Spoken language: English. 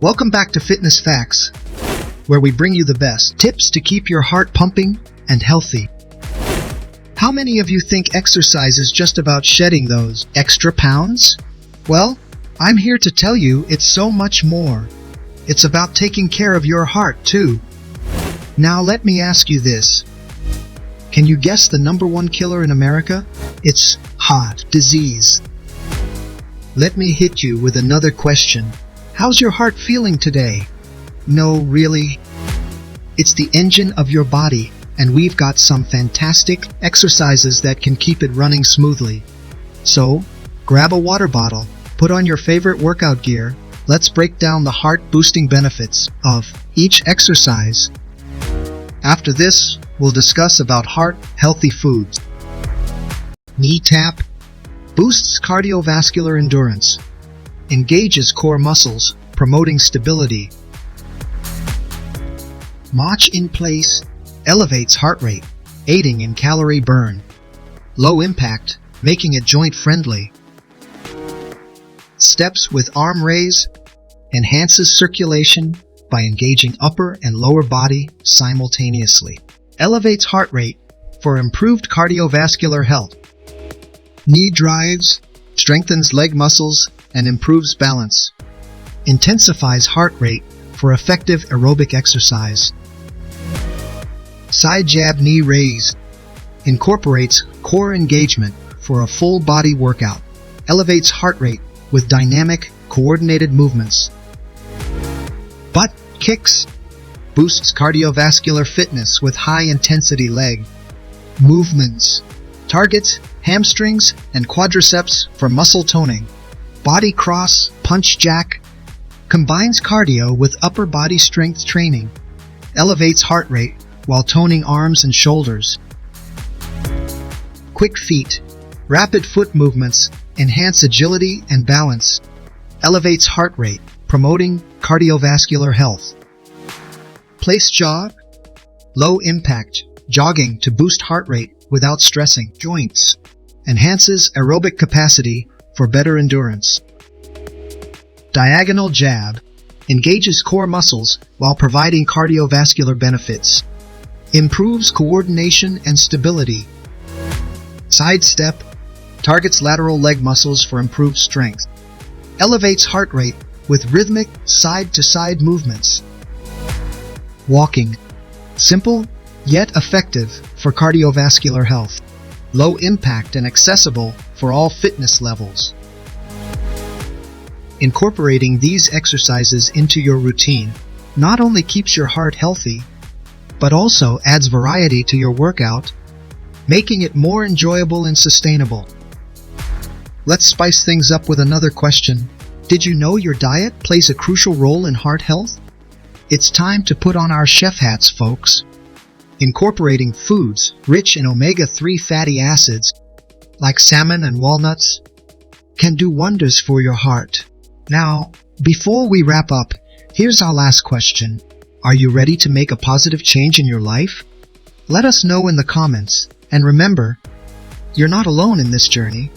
Welcome back to Fitness Facts, where we bring you the best tips to keep your heart pumping and healthy. How many of you think exercise is just about shedding those extra pounds? Well, I'm here to tell you it's so much more. It's about taking care of your heart too. Now let me ask you this. Can you guess the #1 killer in America? It's heart disease. Let me hit you with another question. How's your heart feeling today? No, really? It's the engine of your body, and we've got some fantastic exercises that can keep it running smoothly. So, grab a water bottle, put on your favorite workout gear. Let's break down the heart-boosting benefits of each exercise. After this, we'll discuss about heart-healthy foods. Knee tap boosts cardiovascular endurance, engages core muscles, promoting stability. March in place elevates heart rate, aiding in calorie burn. Low impact, making it joint-friendly. Steps with arm raise enhances circulation by engaging upper and lower body simultaneously. Elevates heart rate for improved cardiovascular health. Knee drives strengthens leg muscles and improves balance. Intensifies heart rate for effective aerobic exercise. Side jab knee raise incorporates core engagement for a full body workout. Elevates heart rate with dynamic, coordinated movements. Butt kicks boosts cardiovascular fitness with high-intensity leg movements. Targets hamstrings and quadriceps for muscle toning. Body cross punch jack combines cardio with upper body strength training. Elevates heart rate while toning arms and shoulders. Quick feet rapid foot movements enhance agility and balance. Elevates heart rate, promoting cardiovascular health. Place jog low impact jogging to boost heart rate without stressing joints. Enhances aerobic capacity for better endurance. Diagonal jab engages core muscles while providing cardiovascular benefits. Improves coordination and stability. Side step targets lateral leg muscles for improved strength. Elevates heart rate with rhythmic side-to-side movements. Walking simple yet effective for cardiovascular health. Low impact and accessible for all fitness levels. Incorporating these exercises into your routine not only keeps your heart healthy, but also adds variety to your workout, making it more enjoyable and sustainable. Let's spice things up with another question. Did you know your diet plays a crucial role in heart health? It's time to put on our chef hats, folks. Incorporating foods rich in omega-3 fatty acids, like salmon and walnuts, can do wonders for your heart. Now, before we wrap up, here's our last question. Are you ready to make a positive change in your life? Let us know in the comments, and remember, you're not alone in this journey.